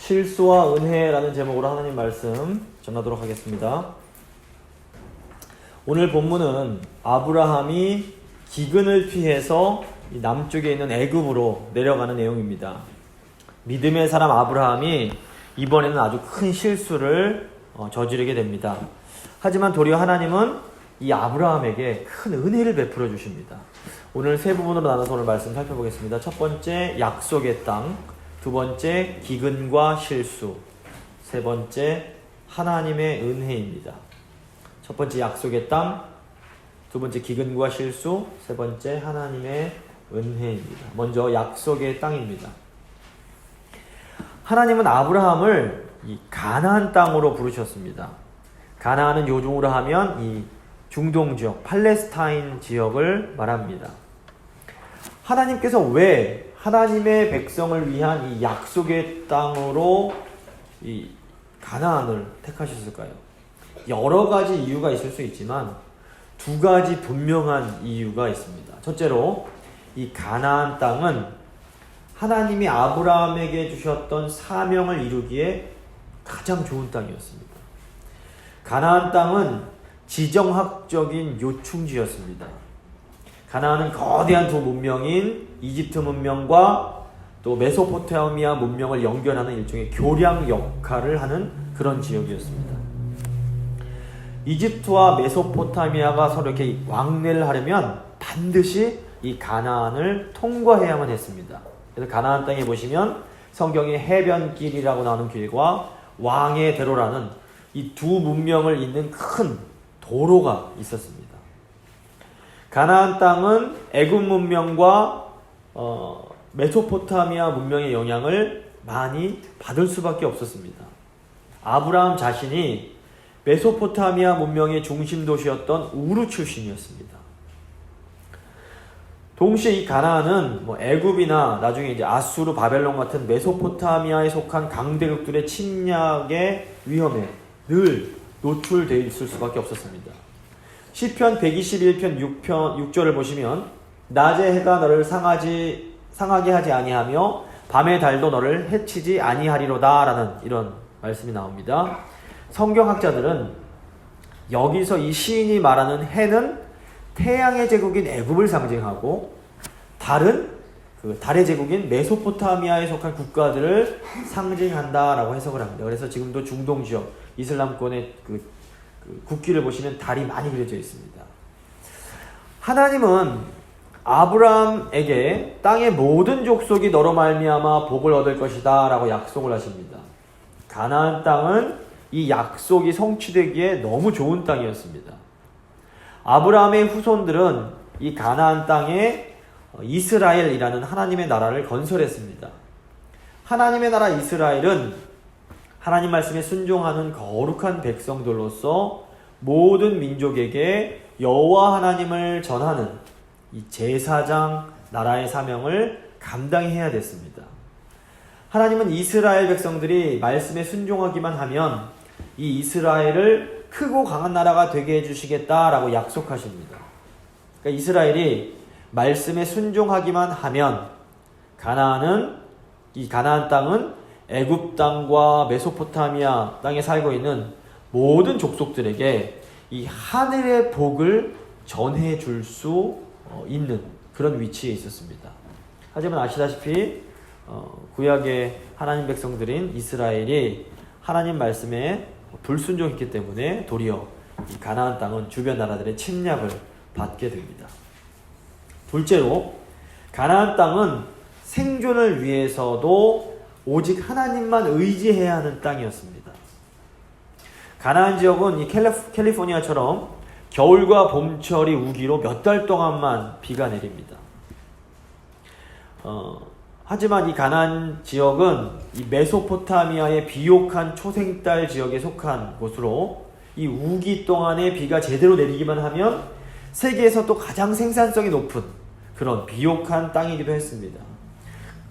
실수와 은혜라는 제목으로 하나님 말씀 전하도록 하겠습니다. 오늘 본문은 아브라함이 기근을 피해서 남쪽에 있는 애굽으로 내려가는 내용입니다. 믿음의 사람 아브라함이 이번에는 아주 큰 실수를 저지르게 됩니다. 하지만 도리어 하나님은 이 아브라함에게 큰 은혜를 베풀어 주십니다. 오늘 세 부분으로 나눠서 오늘 말씀 살펴보겠습니다. 첫 번째, 약속의 땅. 두 번째, 기근과 실수. 세 번째, 하나님의 은혜입니다. 첫 번째, 약속의 땅. 두 번째, 기근과 실수. 세 번째, 하나님의 은혜입니다. 먼저 약속의 땅입니다. 하나님은 아브라함을 이 가나안 땅으로 부르셨습니다. 가나안은 요즘으로 하면 이 중동 지역, 팔레스타인 지역을 말합니다. 하나님께서 왜 하나님의 백성을 위한 이 약속의 땅으로 이 가나안을 택하셨을까요? 여러 가지 이유가 있을 수 있지만 두 가지 분명한 이유가 있습니다. 첫째로, 이 가나안 땅은 하나님이 아브라함에게 주셨던 사명을 이루기에 가장 좋은 땅이었습니다. 가나안 땅은 지정학적인 요충지였습니다. 가나안은 거대한 두 문명인 이집트 문명과 또 메소포타미아 문명을 연결하는 일종의 교량 역할을 하는 그런 지역이었습니다. 이집트와 메소포타미아가 서로 이렇게 왕래를 하려면 반드시 이 가나안을 통과해야만 했습니다. 그래서 가나안 땅에 보시면 성경에 해변길이라고 나오는 길과 왕의 대로라는 이 두 문명을 잇는 큰 도로가 있었습니다. 가나안 땅은 애굽 문명과 메소포타미아 문명의 영향을 많이 받을 수밖에 없었습니다. 아브라함 자신이 메소포타미아 문명의 중심 도시였던 우르 출신이었습니다. 동시에 이 가나안은 애굽이나 나중에 이제 아수르, 바벨론 같은 메소포타미아에 속한 강대국들의 침략의 위험에 늘 노출되어 있을 수밖에 없었습니다. 시편 121편 6절을 보시면 낮의 해가 너를 상하게 하지 아니하며 밤의 달도 너를 해치지 아니하리로다 라는 이런 말씀이 나옵니다. 성경학자들은 여기서 이 시인이 말하는 해는 태양의 제국인 애굽을 상징하고 달은 그 달의 제국인 메소포타미아에 속한 국가들을 상징한다라고 해석을 합니다. 그래서 지금도 중동 지역 이슬람권의 그 국기를 보시면 달이 많이 그려져 있습니다. 하나님은 아브라함에게 땅의 모든 족속이 너로 말미암아 복을 얻을 것이다 라고 약속을 하십니다. 가나안 땅은 이 약속이 성취되기에 너무 좋은 땅이었습니다. 아브라함의 후손들은 이 가나안 땅에 이스라엘이라는 하나님의 나라를 건설했습니다. 하나님의 나라 이스라엘은 하나님 말씀에 순종하는 거룩한 백성들로서 모든 민족에게 여호와 하나님을 전하는 이 제사장 나라의 사명을 감당해야 됐습니다. 하나님은 이스라엘 백성들이 말씀에 순종하기만 하면 이 이스라엘을 크고 강한 나라가 되게 해주시겠다라고 약속하십니다. 그러니까 이스라엘이 말씀에 순종하기만 하면 이 가나안 땅은 애굽 땅과 메소포타미아 땅에 살고 있는 모든 족속들에게 이 하늘의 복을 전해줄 수 있는 그런 위치에 있었습니다. 하지만 아시다시피 구약의 하나님 백성들인 이스라엘이 하나님 말씀에 불순종했기 때문에 도리어 이 가나안 땅은 주변 나라들의 침략을 받게 됩니다. 둘째로, 가나안 땅은 생존을 위해서도 오직 하나님만 의지해야 하는 땅이었습니다. 가나안 지역은 이 캘리포니아처럼 겨울과 봄철이 우기로 몇 달 동안만 비가 내립니다. 하지만 이 가나안 지역은 이 메소포타미아의 비옥한 초생달 지역에 속한 곳으로 이 우기 동안에 비가 제대로 내리기만 하면 세계에서 또 가장 생산성이 높은 그런 비옥한 땅이기도 했습니다.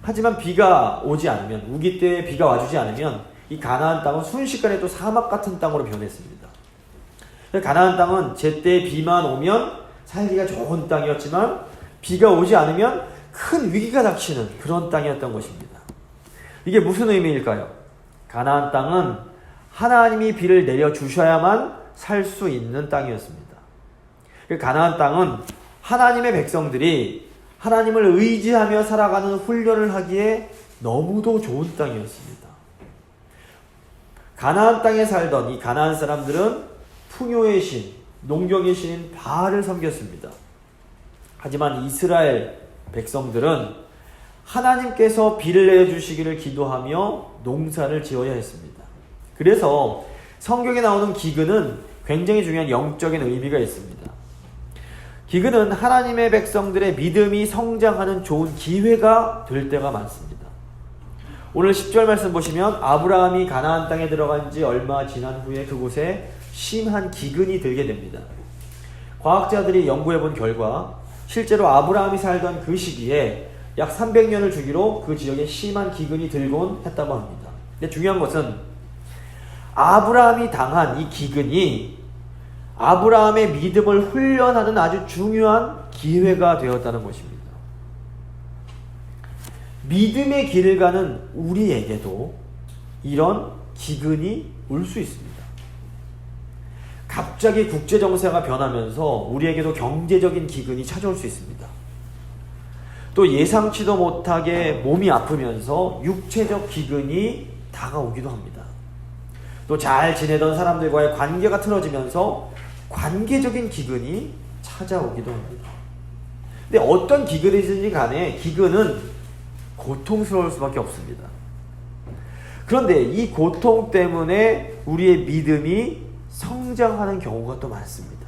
하지만 비가 오지 않으면, 우기 때 비가 와주지 않으면 이 가나안 땅은 순식간에 또 사막 같은 땅으로 변했습니다. 가나안 땅은 제때 비만 오면 살기가 좋은 땅이었지만 비가 오지 않으면 큰 위기가 닥치는 그런 땅이었던 것입니다. 이게 무슨 의미일까요? 가나안 땅은 하나님이 비를 내려주셔야만 살 수 있는 땅이었습니다. 가나안 땅은 하나님의 백성들이 하나님을 의지하며 살아가는 훈련을 하기에 너무도 좋은 땅이었습니다. 가나안 땅에 살던 이 가나안 사람들은 풍요의 신, 농경의 신인 바알을 섬겼습니다. 하지만 이스라엘 백성들은 하나님께서 비를 내려주시기를 기도하며 농사를 지어야 했습니다. 그래서 성경에 나오는 기근은 굉장히 중요한 영적인 의미가 있습니다. 기근은 하나님의 백성들의 믿음이 성장하는 좋은 기회가 될 때가 많습니다. 오늘 10절 말씀 보시면 아브라함이 가나안 땅에 들어간 지 얼마 지난 후에 그곳에 심한 기근이 들게 됩니다. 과학자들이 연구해 본 결과 실제로 아브라함이 살던 그 시기에 약 300년을 주기로 그 지역에 심한 기근이 들곤 했다고 합니다. 근데 중요한 것은 아브라함이 당한 이 기근이 아브라함의 믿음을 훈련하는 아주 중요한 기회가 되었다는 것입니다. 믿음의 길을 가는 우리에게도 이런 기근이 올 수 있습니다. 갑자기 국제정세가 변하면서 우리에게도 경제적인 기근이 찾아올 수 있습니다. 또 예상치도 못하게 몸이 아프면서 육체적 기근이 다가오기도 합니다. 또 잘 지내던 사람들과의 관계가 틀어지면서 관계적인 기근이 찾아오기도 합니다. 근데 어떤 기근이든지 간에 기근은 고통스러울 수밖에 없습니다. 그런데 이 고통 때문에 우리의 믿음이 성장하는 경우가 또 많습니다.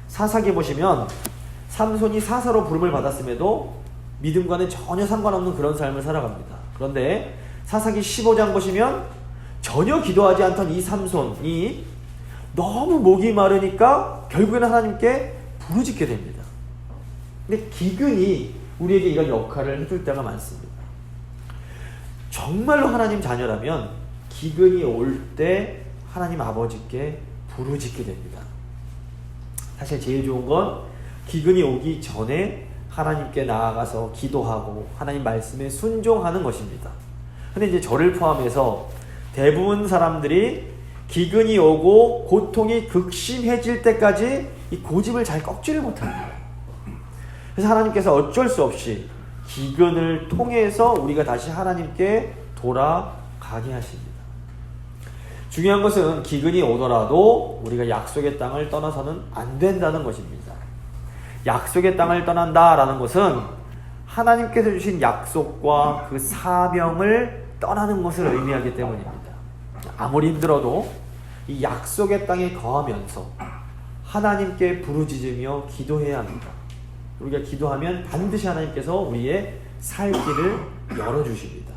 사사기 보시면 삼손이 사사로 부름을 받았음에도 믿음과는 전혀 상관없는 그런 삶을 살아갑니다. 그런데 사사기 15장 보시면 전혀 기도하지 않던 이 삼손이 너무 목이 마르니까 결국에는 하나님께 부르짖게 됩니다. 근데 기근이 우리에게 이런 역할을 해줄 때가 많습니다. 정말로 하나님 자녀라면 기근이 올 때 하나님 아버지께 부르짖게 됩니다. 사실 제일 좋은 건 기근이 오기 전에 하나님께 나아가서 기도하고 하나님 말씀에 순종하는 것입니다. 근데 이제 저를 포함해서 대부분 사람들이 기근이 오고 고통이 극심해질 때까지 이 고집을 잘 꺾지를 못합니다. 그래서 하나님께서 어쩔 수 없이 기근을 통해서 우리가 다시 하나님께 돌아가게 하십니다. 중요한 것은 기근이 오더라도 우리가 약속의 땅을 떠나서는 안 된다는 것입니다. 약속의 땅을 떠난다라는 것은 하나님께서 주신 약속과 그 사명을 떠나는 것을 의미하기 때문입니다. 아무리 힘들어도 이 약속의 땅에 거하면서 하나님께 부르짖으며 기도해야 합니다. 우리가 기도하면 반드시 하나님께서 우리의 살 길을 열어주십니다.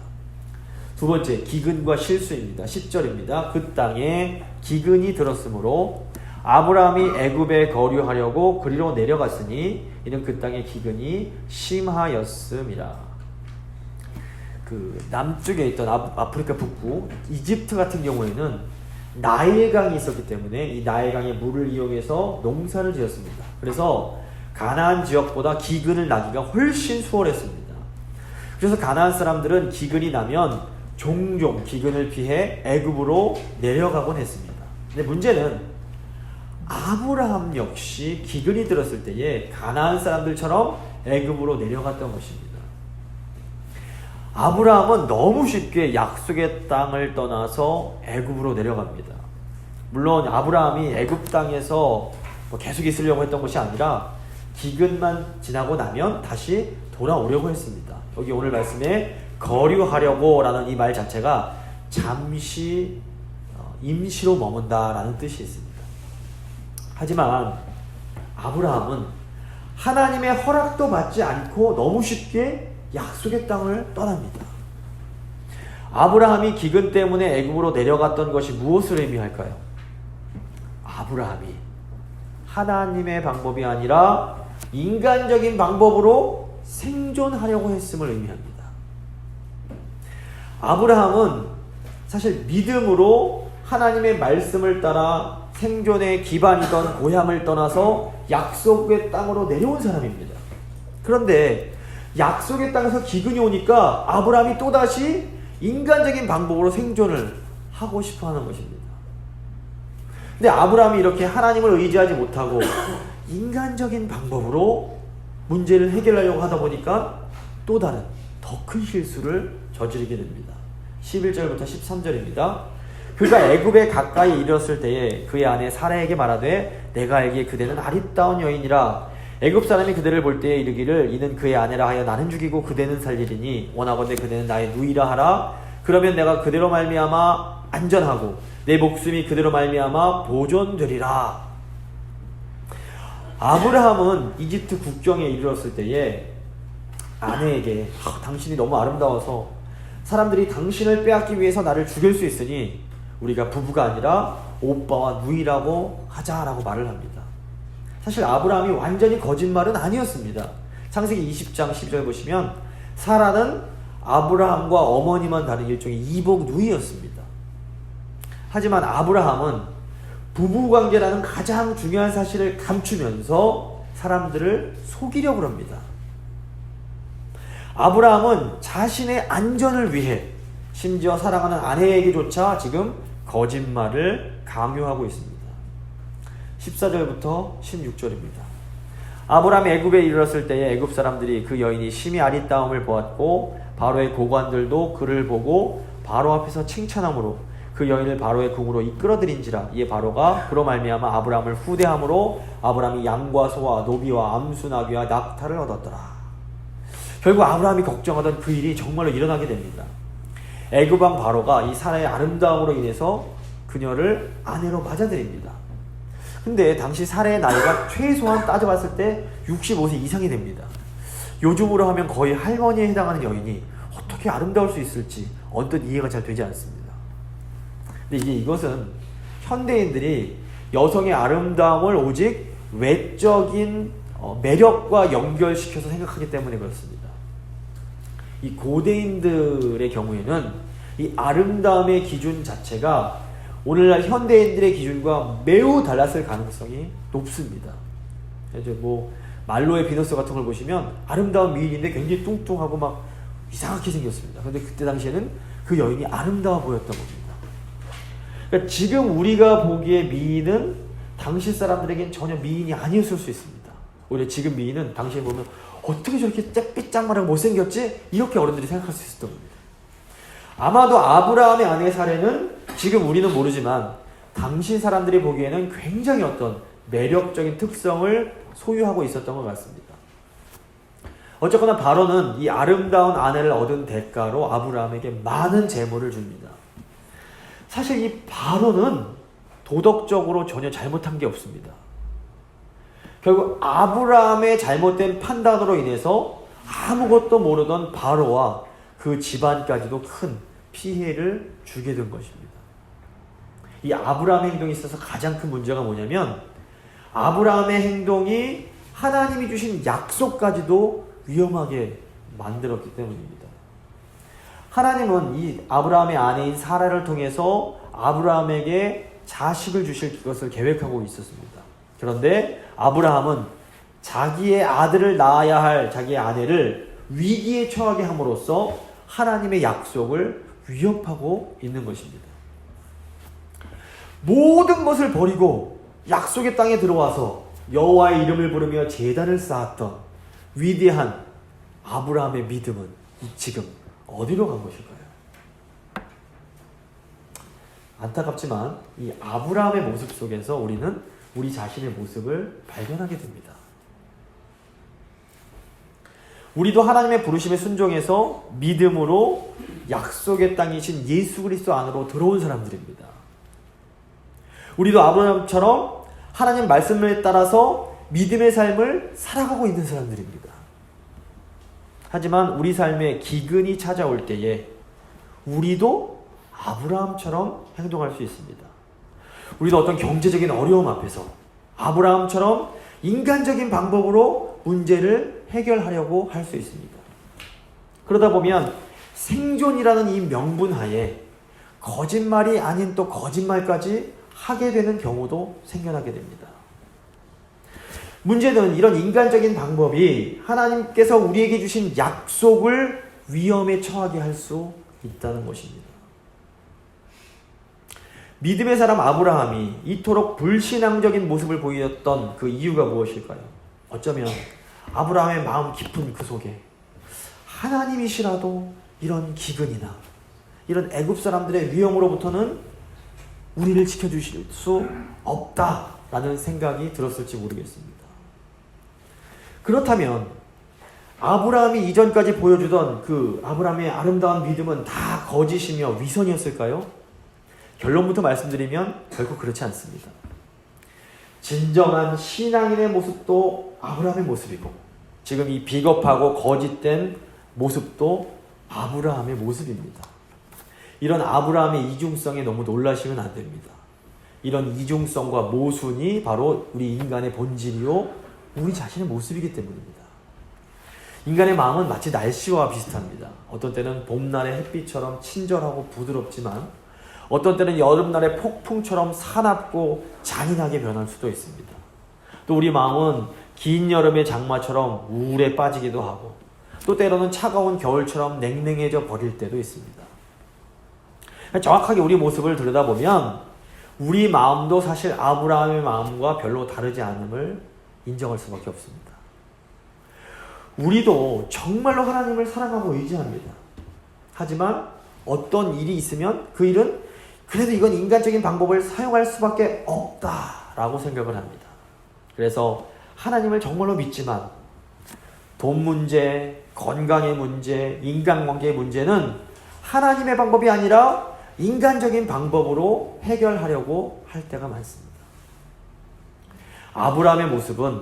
두 번째, 기근과 실수입니다. 10절입니다. 그 땅에 기근이 들었으므로 아브라함이 애굽에 거류하려고 그리로 내려갔으니 이는 그 땅의 기근이 심하였음이라. 그 남쪽에 있던 아프리카 북부 이집트 같은 경우에는 나일강이 있었기 때문에 이 나일강의 물을 이용해서 농사를 지었습니다. 그래서 가나안 지역보다 기근을 나기가 훨씬 수월했습니다. 그래서 가나안 사람들은 기근이 나면 종종 기근을 피해 애굽으로 내려가곤 했습니다. 근데 문제는 아브라함 역시 기근이 들었을 때에 가나안 사람들처럼 애굽으로 내려갔던 것입니다. 아브라함은 너무 쉽게 약속의 땅을 떠나서 애굽으로 내려갑니다. 물론 아브라함이 애굽 땅에서 계속 있으려고 했던 것이 아니라 기근만 지나고 나면 다시 돌아오려고 했습니다. 여기 오늘 말씀에 거류하려고 라는 이 말 자체가 잠시 임시로 머문다라는 뜻이 있습니다. 하지만 아브라함은 하나님의 허락도 받지 않고 너무 쉽게 약속의 땅을 떠납니다. 아브라함이 기근 때문에 애굽으로 내려갔던 것이 무엇을 의미할까요? 아브라함이 하나님의 방법이 아니라 인간적인 방법으로 생존하려고 했음을 의미합니다. 아브라함은 사실 믿음으로 하나님의 말씀을 따라 생존의 기반이던 고향을 떠나서 약속의 땅으로 내려온 사람입니다. 그런데 약속의 땅에서 기근이 오니까 아브라함이 또다시 인간적인 방법으로 생존을 하고 싶어 하는 것입니다. 근데 아브라함이 이렇게 하나님을 의지하지 못하고 인간적인 방법으로 문제를 해결하려고 하다 보니까 또 다른 더 큰 실수를 저지르게 됩니다. 11절부터 13절입니다. 그가 애굽에 가까이 이르렀을 때에 그의 아내 사라에게 말하되 내가 알기에 그대는 아리따운 여인이라 애굽 사람이 그대를 볼 때에 이르기를 이는 그의 아내라 하여 나는 죽이고 그대는 살리리니 원하건대 그대는 나의 누이라 하라. 그러면 내가 그대로 말미암아 안전하고 내 목숨이 그대로 말미암아 보존되리라. 아브라함은 이집트 국경에 이르렀을 때에 아내에게 당신이 너무 아름다워서 사람들이 당신을 빼앗기 위해서 나를 죽일 수 있으니 우리가 부부가 아니라 오빠와 누이라고 하자라고 말을 합니다. 사실 아브라함이 완전히 거짓말은 아니었습니다. 창세기 20장 12절 보시면 사라는 아브라함과 어머니만 다른 일종의 이복 누이였습니다. 하지만 아브라함은 부부관계라는 가장 중요한 사실을 감추면서 사람들을 속이려고 합니다. 아브라함은 자신의 안전을 위해 심지어 사랑하는 아내에게조차 지금 거짓말을 강요하고 있습니다. 14절부터 16절입니다. 아브라함이 애굽에 이르렀을 때에 애굽 사람들이 그 여인이 심히 아리따움을 보았고 바로의 고관들도 그를 보고 바로 앞에서 칭찬함으로 그 여인을 바로의 궁으로 이끌어들인지라. 이에 바로가 그로 말미암아 아브라함을 후대함으로 아브라함이 양과 소와 노비와 암수 나귀와 낙타를 얻었더라. 결국 아브라함이 걱정하던 그 일이 정말로 일어나게 됩니다. 애굽 왕 바로가 이 사라의 아름다움으로 인해서 그녀를 아내로 맞아들입니다. 근데 당시 사라의 나이가 최소한 따져봤을 때 65세 이상이 됩니다. 요즘으로 하면 거의 할머니에 해당하는 여인이 어떻게 아름다울 수 있을지 언뜻 이해가 잘 되지 않습니다. 근데 이것은 현대인들이 여성의 아름다움을 오직 외적인 매력과 연결시켜서 생각하기 때문에 그렇습니다. 이 고대인들의 경우에는 이 아름다움의 기준 자체가 오늘날 현대인들의 기준과 매우 달랐을 가능성이 높습니다. 이제 말로의 비너스 같은 걸 보시면 아름다운 미인인데 굉장히 뚱뚱하고 막 이상하게 생겼습니다. 근데 그때 당시에는 그 여인이 아름다워 보였던 겁니다. 그러니까 지금 우리가 보기에 미인은 당시 사람들에겐 전혀 미인이 아니었을 수 있습니다. 오히려 지금 미인은 당시에 보면 어떻게 저렇게 삐짝마르고 못생겼지? 이렇게 어른들이 생각할 수 있었던 겁니다. 아마도 아브라함의 아내 사례는 지금 우리는 모르지만 당시 사람들이 보기에는 굉장히 어떤 매력적인 특성을 소유하고 있었던 것 같습니다. 어쨌거나 바로는 이 아름다운 아내를 얻은 대가로 아브라함에게 많은 재물을 줍니다. 사실 이 바로는 도덕적으로 전혀 잘못한 게 없습니다. 결국 아브라함의 잘못된 판단으로 인해서 아무것도 모르던 바로와 그 집안까지도 큰 피해를 주게 된 것입니다. 이 아브라함의 행동에 있어서 가장 큰 문제가 뭐냐면 아브라함의 행동이 하나님이 주신 약속까지도 위험하게 만들었기 때문입니다. 하나님은 이 아브라함의 아내인 사라를 통해서 아브라함에게 자식을 주실 것을 계획하고 있었습니다. 그런데 아브라함은 자기의 아들을 낳아야 할 자기의 아내를 위기에 처하게 함으로써 하나님의 약속을 위협하고 있는 것입니다. 모든 것을 버리고 약속의 땅에 들어와서 여호와의 이름을 부르며 제단을 쌓았던 위대한 아브라함의 믿음은 지금 어디로 간 것일까요? 안타깝지만 이 아브라함의 모습 속에서 우리는 우리 자신의 모습을 발견하게 됩니다. 우리도 하나님의 부르심에 순종해서 믿음으로 약속의 땅이신 예수 그리스도 안으로 들어온 사람들입니다. 우리도 아브라함처럼 하나님 말씀에 따라서 믿음의 삶을 살아가고 있는 사람들입니다. 하지만 우리 삶에 기근이 찾아올 때에 우리도 아브라함처럼 행동할 수 있습니다. 우리도 어떤 경제적인 어려움 앞에서 아브라함처럼 인간적인 방법으로 문제를 해결하려고 할 수 있습니다. 그러다 보면 생존이라는 이 명분 하에 거짓말이 아닌 또 거짓말까지 하게 되는 경우도 생겨나게 됩니다. 문제는 이런 인간적인 방법이 하나님께서 우리에게 주신 약속을 위험에 처하게 할 수 있다는 것입니다. 믿음의 사람 아브라함이 이토록 불신앙적인 모습을 보였던 그 이유가 무엇일까요? 어쩌면 아브라함의 마음 깊은 그 속에 하나님이시라도 이런 기근이나 이런 애굽 사람들의 위험으로부터는 우리를 지켜주실 수 없다라는 생각이 들었을지 모르겠습니다. 그렇다면 아브라함이 이전까지 보여주던 그 아브라함의 아름다운 믿음은 다 거짓이며 위선이었을까요? 결론부터 말씀드리면 결코 그렇지 않습니다. 진정한 신앙인의 모습도 아브라함의 모습이고 지금 이 비겁하고 거짓된 모습도 아브라함의 모습입니다. 이런 아브라함의 이중성에 너무 놀라시면 안 됩니다. 이런 이중성과 모순이 바로 우리 인간의 본질이요 우리 자신의 모습이기 때문입니다. 인간의 마음은 마치 날씨와 비슷합니다. 어떤 때는 봄날의 햇빛처럼 친절하고 부드럽지만 어떤 때는 여름날의 폭풍처럼 사납고 잔인하게 변할 수도 있습니다. 또 우리 마음은 긴 여름의 장마처럼 우울에 빠지기도 하고 또 때로는 차가운 겨울처럼 냉랭해져 버릴 때도 있습니다. 정확하게 우리 모습을 들여다보면 우리 마음도 사실 아브라함의 마음과 별로 다르지 않음을 인정할 수밖에 없습니다. 우리도 정말로 하나님을 사랑하고 의지합니다. 하지만 어떤 일이 있으면 그 일은 그래도 이건 인간적인 방법을 사용할 수밖에 없다라고 생각을 합니다. 그래서 하나님을 정말로 믿지만 돈 문제, 건강의 문제, 인간관계의 문제는 하나님의 방법이 아니라 인간적인 방법으로 해결하려고 할 때가 많습니다. 아브라함의 모습은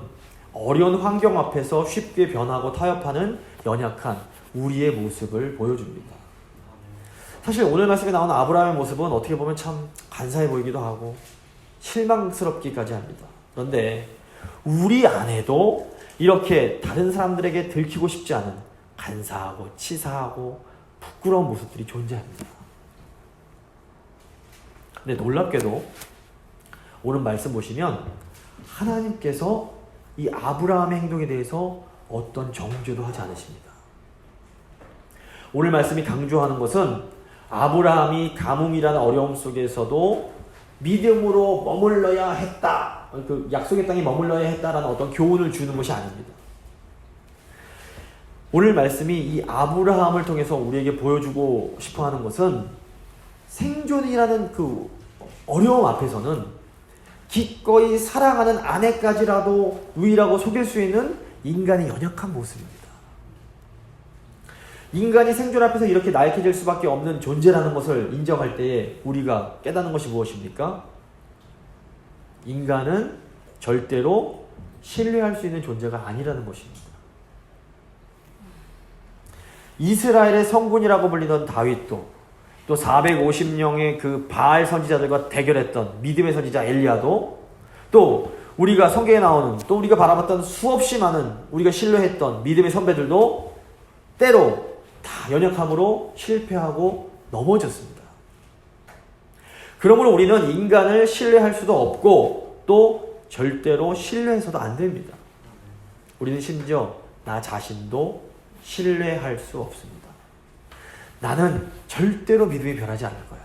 어려운 환경 앞에서 쉽게 변하고 타협하는 연약한 우리의 모습을 보여줍니다. 사실 오늘 말씀에 나오는 아브라함의 모습은 어떻게 보면 참 간사해 보이기도 하고 실망스럽기까지 합니다. 그런데 우리 안에도 이렇게 다른 사람들에게 들키고 싶지 않은 간사하고 치사하고 부끄러운 모습들이 존재합니다. 근데 놀랍게도 오늘 말씀 보시면 하나님께서 이 아브라함의 행동에 대해서 어떤 정죄도 하지 않으십니다. 오늘 말씀이 강조하는 것은 아브라함이 가뭄이라는 어려움 속에서도 믿음으로 머물러야 했다. 그 약속의 땅에 머물러야 했다라는 어떤 교훈을 주는 것이 아닙니다. 오늘 말씀이 이 아브라함을 통해서 우리에게 보여주고 싶어 하는 것은 생존이라는 그 어려움 앞에서는 기꺼이 사랑하는 아내까지라도 누이라고 속일 수 있는 인간의 연약한 모습입니다. 인간이 생존 앞에서 이렇게 나약해질 수밖에 없는 존재라는 것을 인정할 때에 우리가 깨닫는 것이 무엇입니까? 인간은 절대로 신뢰할 수 있는 존재가 아니라는 것입니다. 이스라엘의 성군이라고 불리던 다윗도 또 450명의 그 바알 선지자들과 대결했던 믿음의 선지자 엘리야도 또 우리가 성경에 나오는 또 우리가 바라봤던 수없이 많은 우리가 신뢰했던 믿음의 선배들도 때로 다 연약함으로 실패하고 넘어졌습니다. 그러므로 우리는 인간을 신뢰할 수도 없고 또 절대로 신뢰해서도 안 됩니다. 우리는 심지어 나 자신도 신뢰할 수 없습니다. 나는 절대로 믿음이 변하지 않을 거야.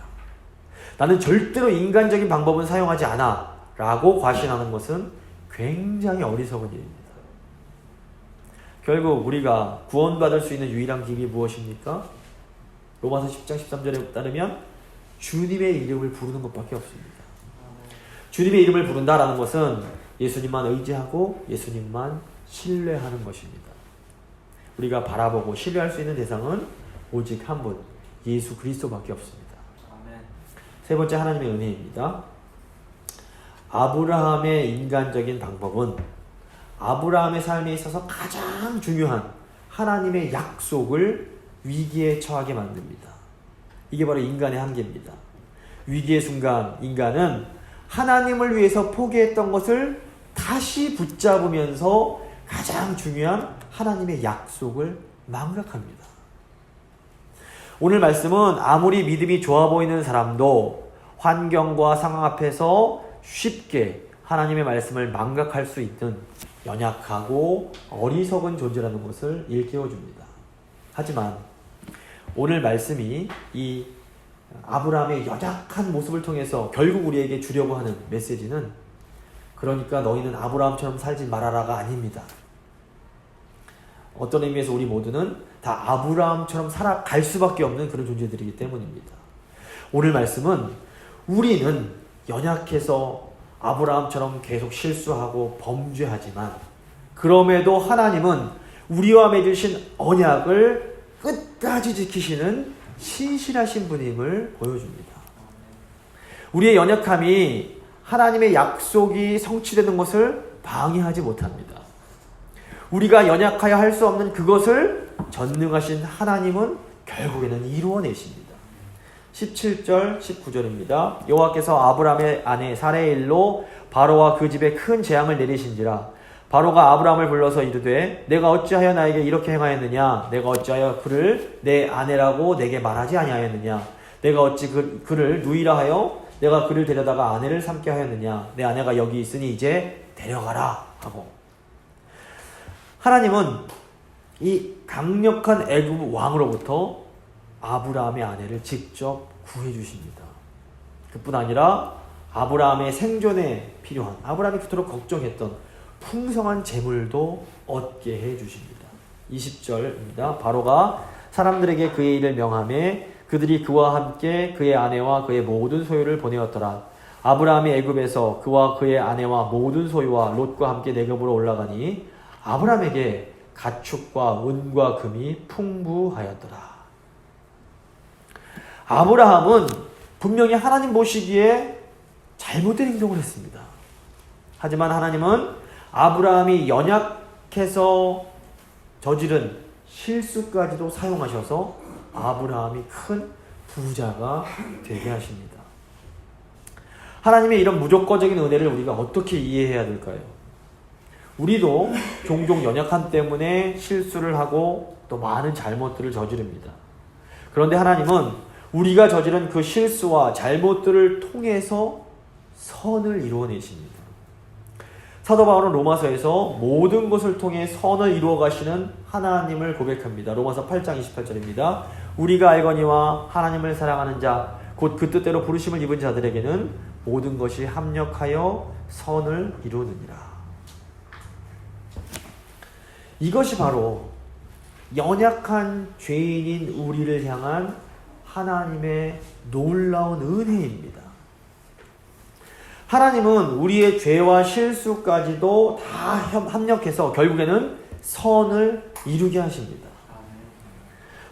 나는 절대로 인간적인 방법은 사용하지 않아 라고 과신하는 것은 굉장히 어리석은 일입니다. 결국 우리가 구원받을 수 있는 유일한 길이 무엇입니까? 로마서 10장 13절에 따르면 주님의 이름을 부르는 것밖에 없습니다. 주님의 이름을 부른다라는 것은 예수님만 의지하고 예수님만 신뢰하는 것입니다. 우리가 바라보고 신뢰할 수 있는 대상은 오직 한 분, 예수 그리스도밖에 없습니다. 아멘. 세 번째 하나님의 은혜입니다. 아브라함의 인간적인 방법은 아브라함의 삶에 있어서 가장 중요한 하나님의 약속을 위기에 처하게 만듭니다. 이게 바로 인간의 한계입니다. 위기의 순간 인간은 하나님을 위해서 포기했던 것을 다시 붙잡으면서 가장 중요한 하나님의 약속을 망각합니다. 오늘 말씀은 아무리 믿음이 좋아 보이는 사람도 환경과 상황 앞에서 쉽게 하나님의 말씀을 망각할 수 있는 연약하고 어리석은 존재라는 것을 일깨워줍니다. 하지만 오늘 말씀이 이 아브라함의 연약한 모습을 통해서 결국 우리에게 주려고 하는 메시지는 그러니까 너희는 아브라함처럼 살지 말아라가 아닙니다. 어떤 의미에서 우리 모두는 다 아브라함처럼 살아갈 수밖에 없는 그런 존재들이기 때문입니다. 오늘 말씀은 우리는 연약해서 아브라함처럼 계속 실수하고 범죄하지만 그럼에도 하나님은 우리와 맺으신 언약을 끝까지 지키시는 신실하신 분임을 보여줍니다. 우리의 연약함이 하나님의 약속이 성취되는 것을 방해하지 못합니다. 우리가 연약하여 할 수 없는 그것을 전능하신 하나님은 결국에는 이루어내십니다. 17절 19절입니다. 여호와께서 아브라함의 아내 사레의 일로 바로와 그 집에 큰 재앙을 내리신지라. 바로가 아브라함을 불러서 이르되 내가 어찌하여 나에게 이렇게 행하였느냐? 내가 어찌하여 그를 내 아내라고 내게 말하지 아니하였느냐? 내가 어찌 그를 누이라 하여 내가 그를 데려다가 아내를 삼게 하였느냐? 내 아내가 여기 있으니 이제 데려가라 하고, 하나님은 이 강력한 애굽 왕으로부터 아브라함의 아내를 직접 구해 주십니다. 그뿐 아니라 아브라함의 생존에 필요한, 아브라함이 그토록 걱정했던 풍성한 재물도 얻게 해 주십니다. 20절입니다. 바로가 사람들에게 그의 일을 명하매 그들이 그와 함께 그의 아내와 그의 모든 소유를 보내었더라. 아브라함이 애굽에서 그와 그의 아내와 모든 소유와 롯과 함께 내굽으로 올라가니 아브라함에게 가축과 은과 금이 풍부하였더라. 아브라함은 분명히 하나님 보시기에 잘못된 행동을 했습니다. 하지만 하나님은 아브라함이 연약해서 저지른 실수까지도 사용하셔서 아브라함이 큰 부자가 되게 하십니다. 하나님의 이런 무조건적인 은혜를 우리가 어떻게 이해해야 될까요? 우리도 종종 연약함 때문에 실수를 하고 또 많은 잘못들을 저지릅니다. 그런데 하나님은 우리가 저지른 그 실수와 잘못들을 통해서 선을 이루어내십니다. 사도 바울은 로마서에서 모든 것을 통해 선을 이루어 가시는 하나님을 고백합니다. 로마서 8장 28절입니다. 우리가 알거니와 하나님을 사랑하는 자 곧 그 뜻대로 부르심을 입은 자들에게는 모든 것이 합력하여 선을 이루느니라. 이것이 바로 연약한 죄인인 우리를 향한 하나님의 놀라운 은혜입니다. 하나님은 우리의 죄와 실수까지도 다 합력해서 결국에는 선을 이루게 하십니다.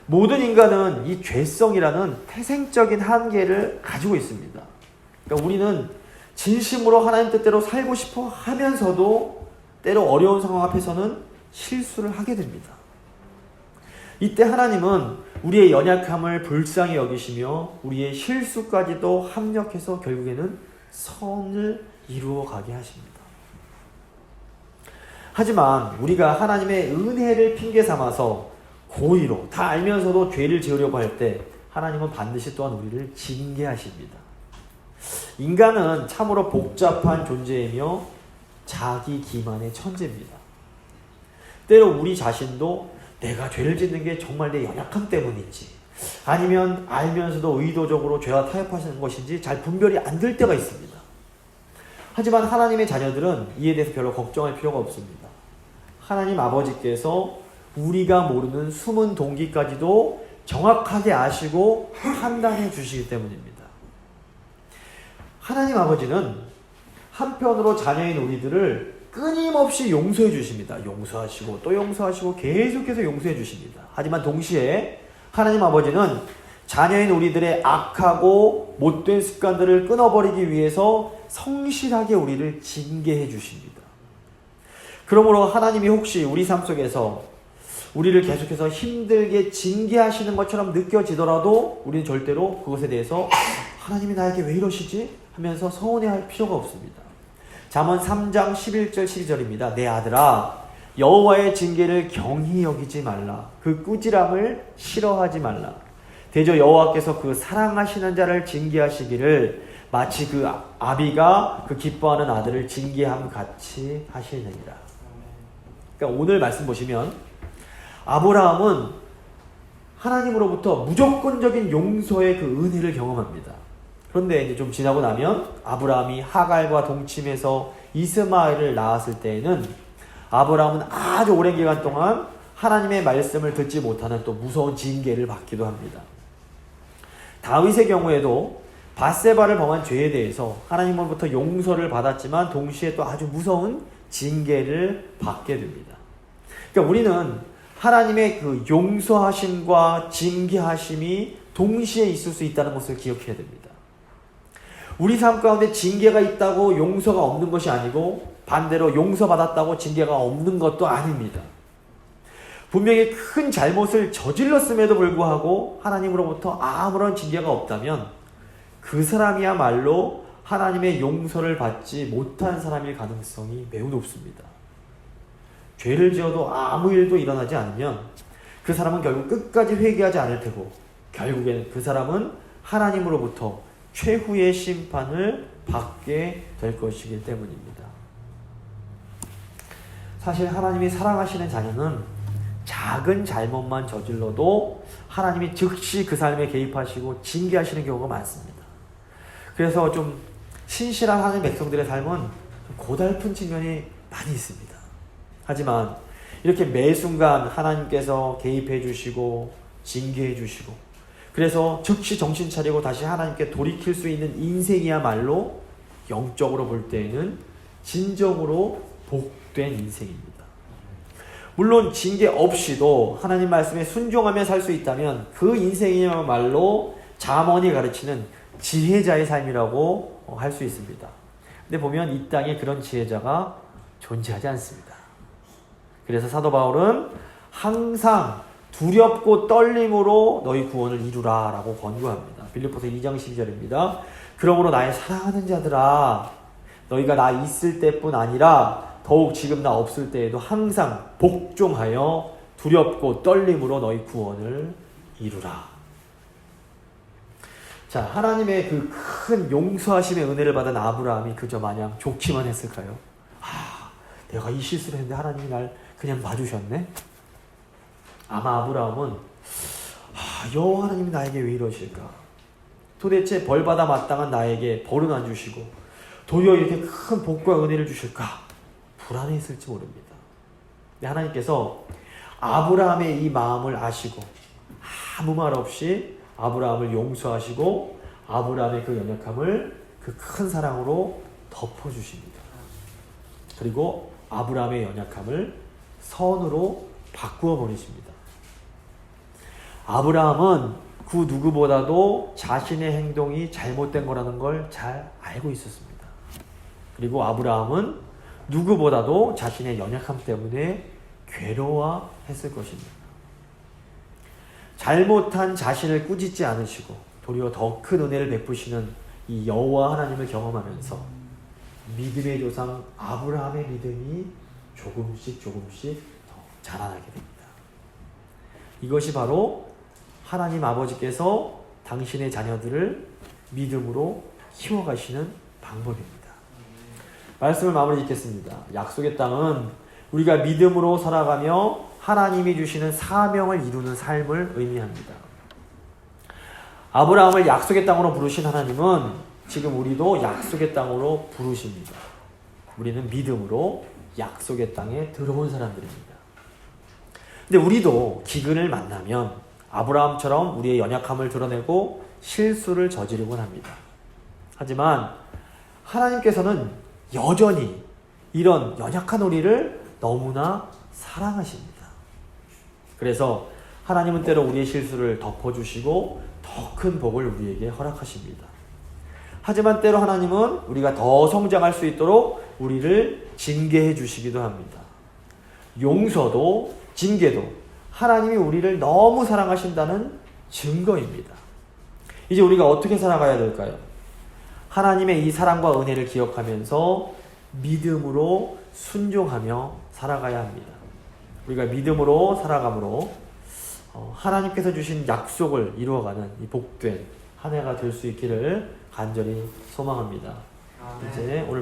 모든 인간은 이 죄성이라는 태생적인 한계를 가지고 있습니다. 그러니까 우리는 진심으로 하나님 뜻대로 살고 싶어 하면서도 때로 어려운 상황 앞에서는 실수를 하게 됩니다. 이때 하나님은 우리의 연약함을 불쌍히 여기시며 우리의 실수까지도 합력해서 결국에는 선을 이루어 가게 하십니다. 하지만 우리가 하나님의 은혜를 핑계 삼아서 고의로 다 알면서도 죄를 지으려고 할 때 하나님은 반드시 또한 우리를 징계하십니다. 인간은 참으로 복잡한 존재이며 자기 기만의 천재입니다. 때로 우리 자신도 내가 죄를 짓는 게 정말 내 연약함 때문인지 아니면 알면서도 의도적으로 죄와 타협하시는 것인지 잘 분별이 안 될 때가 있습니다. 하지만 하나님의 자녀들은 이에 대해서 별로 걱정할 필요가 없습니다. 하나님 아버지께서 우리가 모르는 숨은 동기까지도 정확하게 아시고 판단해 주시기 때문입니다. 하나님 아버지는 한편으로 자녀인 우리들을 끊임없이 용서해 주십니다. 용서하시고 또 용서하시고 계속해서 용서해 주십니다. 하지만 동시에 하나님 아버지는 자녀인 우리들의 악하고 못된 습관들을 끊어버리기 위해서 성실하게 우리를 징계해 주십니다. 그러므로 하나님이 혹시 우리 삶 속에서 우리를 계속해서 힘들게 징계하시는 것처럼 느껴지더라도 우리는 절대로 그것에 대해서 하나님이 나에게 왜 이러시지? 하면서 서운해할 필요가 없습니다. 잠언 3장 11절 12절입니다. 내 아들아 여호와의 징계를 경히 여기지 말라. 그 꾸지람을 싫어하지 말라. 대저 여호와께서 그 사랑하시는 자를 징계하시기를 마치 그 아비가 그 기뻐하는 아들을 징계함 같이 하시느니라. 그러니까 오늘 말씀 보시면 아브라함은 하나님으로부터 무조건적인 용서의 그 은혜를 경험합니다. 그런데 이제 좀 지나고 나면 아브라함이 하갈과 동침해서 이스마엘을 낳았을 때에는 아브라함은 아주 오랜 기간 동안 하나님의 말씀을 듣지 못하는 또 무서운 징계를 받기도 합니다. 다윗의 경우에도 밧세바를 범한 죄에 대해서 하나님으로부터 용서를 받았지만 동시에 또 아주 무서운 징계를 받게 됩니다. 그러니까 우리는 하나님의 그 용서하심과 징계하심이 동시에 있을 수 있다는 것을 기억해야 됩니다. 우리 삶 가운데 징계가 있다고 용서가 없는 것이 아니고 반대로 용서받았다고 징계가 없는 것도 아닙니다. 분명히 큰 잘못을 저질렀음에도 불구하고 하나님으로부터 아무런 징계가 없다면 그 사람이야말로 하나님의 용서를 받지 못한 사람일 가능성이 매우 높습니다. 죄를 지어도 아무 일도 일어나지 않으면 그 사람은 결국 끝까지 회개하지 않을 테고 결국에는 그 사람은 하나님으로부터 최후의 심판을 받게 될 것이기 때문입니다. 사실 하나님이 사랑하시는 자녀는 작은 잘못만 저질러도 하나님이 즉시 그 삶에 개입하시고 징계하시는 경우가 많습니다. 그래서 좀 신실한 하나님 백성들의 삶은 좀 고달픈 측면이 많이 있습니다. 하지만 이렇게 매 순간 하나님께서 개입해 주시고 징계해 주시고 그래서 즉시 정신 차리고 다시 하나님께 돌이킬 수 있는 인생이야말로 영적으로 볼 때에는 진정으로 복된 인생입니다. 물론 징계 없이도 하나님 말씀에 순종하며 살 수 있다면 그 인생이야말로 잠언이 가르치는 지혜자의 삶이라고 할 수 있습니다. 근데 보면 이 땅에 그런 지혜자가 존재하지 않습니다. 그래서 사도 바울은 항상 두렵고 떨림으로 너희 구원을 이루라 라고 권고합니다. 빌립보서 2장 12절입니다. 그러므로 나의 사랑하는 자들아 너희가 나 있을 때뿐 아니라 더욱 지금 나 없을 때에도 항상 복종하여 두렵고 떨림으로 너희 구원을 이루라. 자, 하나님의 그 큰 용서하심의 은혜를 받은 아브라함이 그저 마냥 좋기만 했을까요? 내가 이 실수를 했는데 하나님이 날 그냥 봐주셨네? 아마 아브라함은 여호와 하나님이 나에게 왜 이러실까? 도대체 벌받아 마땅한 나에게 벌은 안 주시고 도리어 이렇게 큰 복과 은혜를 주실까? 불안해했을지 모릅니다. 근데 하나님께서 아브라함의 이 마음을 아시고 아무 말 없이 아브라함을 용서하시고 아브라함의 그 연약함을 그 큰 사랑으로 덮어주십니다. 그리고 아브라함의 연약함을 선으로 바꾸어 버리십니다. 아브라함은 그 누구보다도 자신의 행동이 잘못된 거라는 걸 잘 알고 있었습니다. 그리고 아브라함은 누구보다도 자신의 연약함 때문에 괴로워했을 것입니다. 잘못한 자신을 꾸짖지 않으시고 도리어 더 큰 은혜를 베푸시는 이 여호와 하나님을 경험하면서 믿음의 조상 아브라함의 믿음이 조금씩 더 자라나게 됩니다. 이것이 바로 하나님 아버지께서 당신의 자녀들을 믿음으로 키워가시는 방법입니다. 말씀을 마무리 짓겠습니다. 약속의 땅은 우리가 믿음으로 살아가며 하나님이 주시는 사명을 이루는 삶을 의미합니다. 아브라함을 약속의 땅으로 부르신 하나님은 지금 우리도 약속의 땅으로 부르십니다. 우리는 믿음으로 약속의 땅에 들어온 사람들입니다. 근데 우리도 기근을 만나면 아브라함처럼 우리의 연약함을 드러내고 실수를 저지르곤 합니다. 하지만 하나님께서는 여전히 이런 연약한 우리를 너무나 사랑하십니다. 그래서 하나님은 때로 우리의 실수를 덮어주시고 더 큰 복을 우리에게 허락하십니다. 하지만 때로 하나님은 우리가 더 성장할 수 있도록 우리를 징계해 주시기도 합니다. 용서도 징계도 하나님이 우리를 너무 사랑하신다는 증거입니다. 이제 우리가 어떻게 살아가야 될까요? 하나님의 이 사랑과 은혜를 기억하면서 믿음으로 순종하며 살아가야 합니다. 우리가 믿음으로 살아감으로 하나님께서 주신 약속을 이루어가는 이 복된 한 해가 될 수 있기를 간절히 소망합니다. 이제 오늘